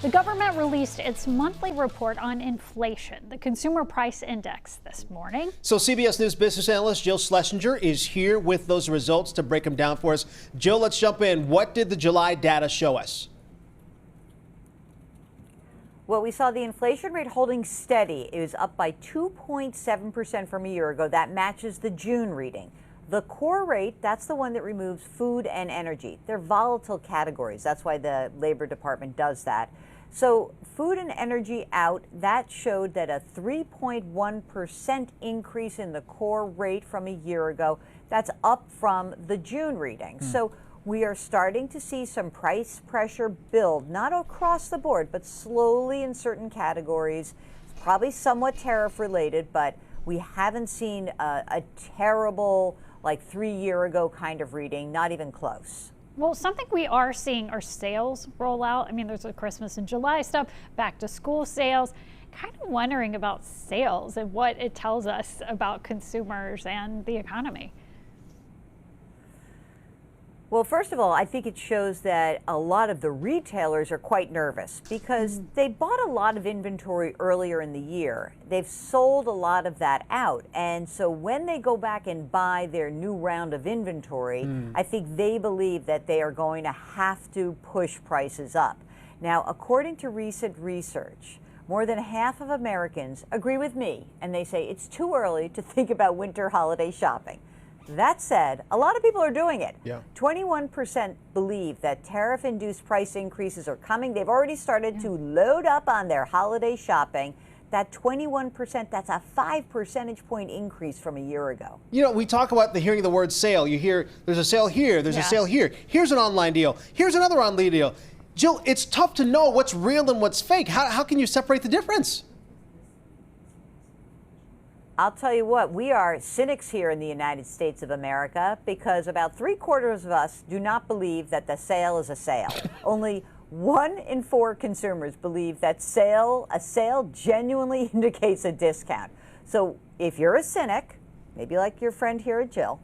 The government released its monthly report on inflation, the Consumer Price Index, this morning. So CBS News business analyst Jill Schlesinger is here with those results to break them down for us. Jill, let's jump in. What did the July data show us? Well, we saw the inflation rate holding steady. It was up by 2.7% from a year ago. That matches the June reading. The core rate, that's the one that removes food and energy. They're volatile categories. That's why the Labor Department does that. So food and energy out, that showed that a 3.1% increase in the core rate from a year ago. That's up from the June reading. So we are starting to see some price pressure build, not across the board, but slowly in certain categories. It's probably somewhat tariff related, but we haven't seen a terrible, like 3 year ago kind of reading, not even close. Well, something we are seeing are sales roll out. I mean, there's a Christmas in July stuff, back to school sales. Kind of wondering about sales and what it tells us about consumers and the economy. Well, first of all, I think it shows that a lot of the retailers are quite nervous because they bought a lot of inventory earlier in the year. They've sold a lot of that out. And so when they go back and buy their new round of inventory, I think they believe that they are going to have to push prices up. Now, according to recent research, more than half of Americans agree with me, and they say it's too early to think about winter holiday shopping. That said, a lot of people are doing it. 21% believe that tariff-induced price increases are coming. They've already started to load up on their holiday shopping. That 21%, that's a 5 percentage point increase from a year ago. You know, we talk about hearing the word sale. You hear there's a sale here, there's a sale here. Here's an online deal. Here's another online deal. Jill, it's tough to know what's real and what's fake. How can you separate the difference? I'll tell you what, we are cynics here in the United States of America because about 3/4 of us do not believe that the sale is a sale. Only 1 in 4 consumers believe that a sale genuinely indicates a discount. So if you're a cynic, maybe like your friend here at Jill,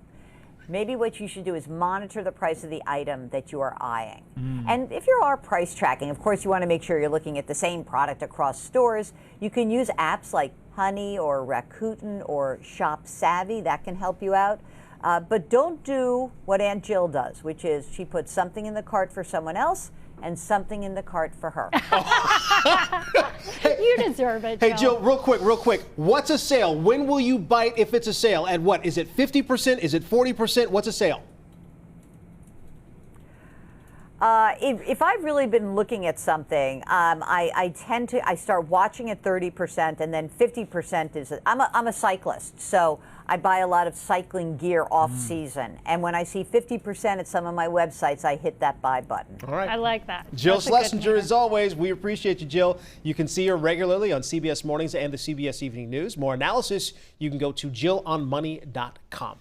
maybe what you should do is monitor the price of the item that you are eyeing. And if you are price tracking, of course, you want to make sure you're looking at the same product across stores. You can use apps like Honey or Rakuten or Shop Savvy. That can help you out. But don't do what Aunt Jill does, which is she puts something in the cart for someone else and something in the cart for her. You deserve it, Jill. Hey, Jill, real quick. What's a sale? When will you bite if it's a sale? And what? Is it 50%? Is it 40%? What's a sale? If I've really been looking at something, I start watching at 30%, and then 50% is, I'm a cyclist, so I buy a lot of cycling gear off season. And when I see 50% at some of my websites, I hit that buy button. All right. I like that. Jill Schlesinger, as always, we appreciate you, Jill. You can see her regularly on CBS Mornings and the CBS Evening News. More analysis, you can go to JillOnMoney.com.